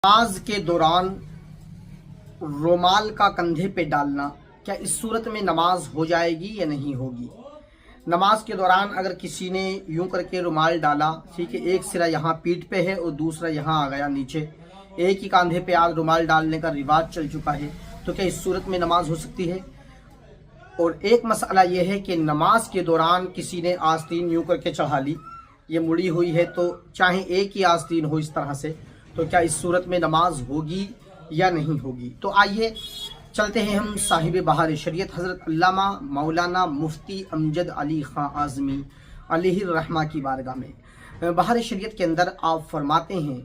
نماز کے دوران رومال کا کندھے پہ ڈالنا، کیا اس صورت میں نماز ہو جائے گی یا نہیں ہوگی؟ نماز کے دوران اگر کسی نے یوں کر کے رومال ڈالا، ٹھیک ہے، ایک سرا یہاں پیٹھ پہ ہے اور دوسرا یہاں آ گیا نیچے، ایک ہی کاندھے پہ آج رومال ڈالنے کا رواج چل چکا ہے، تو کیا اس صورت میں نماز ہو سکتی ہے؟ اور ایک مسئلہ یہ ہے کہ نماز کے دوران کسی نے آستین یوں کر کے چڑھا لی، یہ مڑی ہوئی ہے، تو چاہے ایک ہی آستین ہو اس طرح سے، تو کیا اس صورت میں نماز ہوگی یا نہیں ہوگی؟ تو آئیے چلتے ہیں ہم صاحب بہار شریعت حضرت علامہ مولانا مفتی امجد علی خان اعظمی علیہ الرحمہ کی بارگاہ میں۔ بہار شریعت کے اندر آپ فرماتے ہیں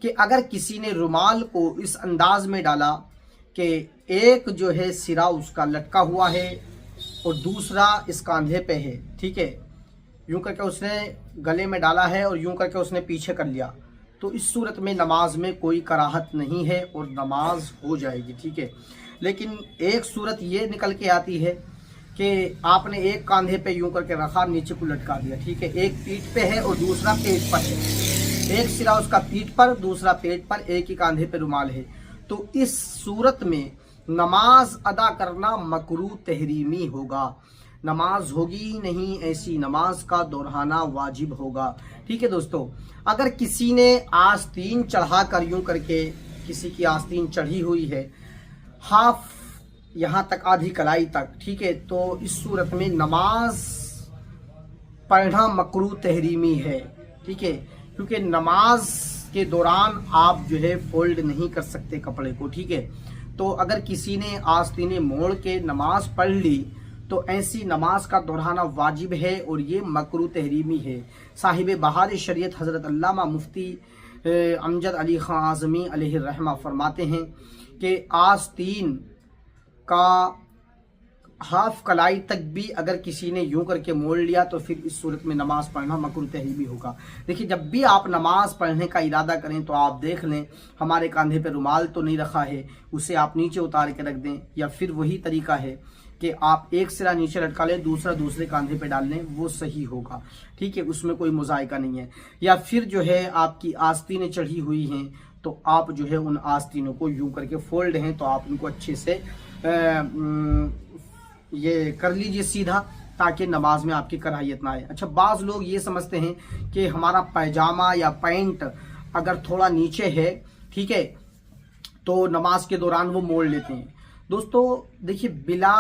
کہ اگر کسی نے رومال کو اس انداز میں ڈالا کہ ایک جو ہے سرا اس کا لٹکا ہوا ہے اور دوسرا اس کاندھے پہ ہے، ٹھیک ہے، یوں کر کے اس نے گلے میں ڈالا ہے اور یوں کر کے اس نے پیچھے کر لیا، تو اس صورت میں نماز میں کوئی کراہت نہیں ہے اور نماز ہو جائے گی، ٹھیک ہے۔ لیکن ایک صورت یہ نکل کے آتی ہے کہ آپ نے ایک کاندھے پہ یوں کر کے رکھا، نیچے کو لٹکا دیا، ٹھیک ہے، ایک پیٹھ پہ ہے اور دوسرا پیٹ پر ہے، ایک سرا اس کا پیٹھ پر، دوسرا پیٹ پر، ایک ہی کاندھے پہ رومال ہے، تو اس صورت میں نماز ادا کرنا مکروہ تحریمی ہوگا، نماز ہوگی نہیں، ایسی نماز کا دہرانا واجب ہوگا، ٹھیک ہے دوستو۔ اگر کسی نے آستین چڑھا کر یوں کر کے، کسی کی آستین چڑھی ہوئی ہے ہاف یہاں تک، آدھی کلائی تک، ٹھیک ہے، تو اس صورت میں نماز پڑھنا مکروہ تحریمی ہے، ٹھیک ہے، کیونکہ نماز کے دوران آپ جو ہے فولڈ نہیں کر سکتے کپڑے کو، ٹھیک ہے۔ تو اگر کسی نے آستینیں موڑ کے نماز پڑھ لی تو ایسی نماز کا دہرانا واجب ہے اور یہ مکروہ تحریمی ہے۔ صاحب بہار شریعت حضرت علامہ مفتی امجد علی خان اعظمی علیہ الرحمہ فرماتے ہیں کہ آستین کا ہاف کلائی تک بھی اگر کسی نے یوں کر کے موڑ لیا تو پھر اس صورت میں نماز پڑھنا مکروہ تحریمی ہوگا۔ دیکھیے، جب بھی آپ نماز پڑھنے کا ارادہ کریں تو آپ دیکھ لیں ہمارے کاندھے پہ رومال تو نہیں رکھا ہے، اسے آپ نیچے اتار کے رکھ دیں، یا پھر وہی طریقہ ہے کہ آپ ایک سرا نیچے لٹکا لیں، دوسرا دوسرے کاندھے پہ ڈال لیں، وہ صحیح ہوگا، ٹھیک ہے، اس میں کوئی مذائقہ نہیں ہے۔ یا پھر جو ہے آپ کی آستینیں چڑھی ہوئی ہیں تو آپ جو ہے ان آستینوں کو یوں کر کے فولڈ ہیں تو آپ ان کو اچھے سے یہ کر لیجئے سیدھا، تاکہ نماز میں آپ کی کراہیت نہ آئے۔ اچھا، بعض لوگ یہ سمجھتے ہیں کہ ہمارا پیجامہ یا پینٹ اگر تھوڑا نیچے ہے، ٹھیک ہے، تو نماز کے دوران وہ موڑ لیتے ہیں۔ دوستو دیکھیے، بلا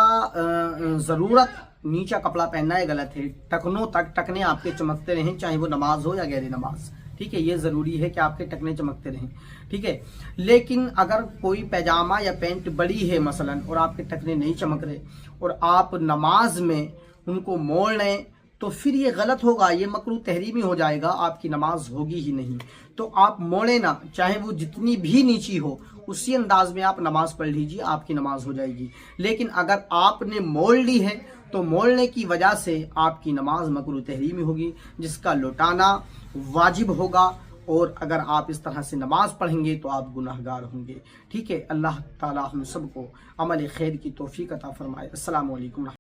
ضرورت نیچا کپڑا پہننا ہے غلط ہے، ٹکنوں تک ٹکنے آپ کے چمکتے رہیں، چاہے وہ نماز ہو یا غیر نماز، ٹھیک ہے، یہ ضروری ہے کہ آپ کے ٹکنے چمکتے رہیں، ٹھیک ہے۔ لیکن اگر کوئی پیجامہ یا پینٹ بڑی ہے مثلا اور آپ کے ٹکنے نہیں چمک رہے اور آپ نماز میں ان کو موڑ لیں تو پھر یہ غلط ہوگا، یہ مکروہ تحریمی ہو جائے گا، آپ کی نماز ہوگی ہی نہیں۔ تو آپ موڑیں نہ، چاہے وہ جتنی بھی نیچی ہو، اسی انداز میں آپ نماز پڑھ لیجیے، آپ کی نماز ہو جائے گی۔ لیکن اگر آپ نے موڑ لی ہے تو موڑنے کی وجہ سے آپ کی نماز مکروہ تحریمی ہوگی، جس کا لوٹانا واجب ہوگا، اور اگر آپ اس طرح سے نماز پڑھیں گے تو آپ گناہگار ہوں گے، ٹھیک ہے۔ اللہ تعالی ہم سب کو عمل خیر کی توفیق عطا فرمائے۔ السلام علیکم۔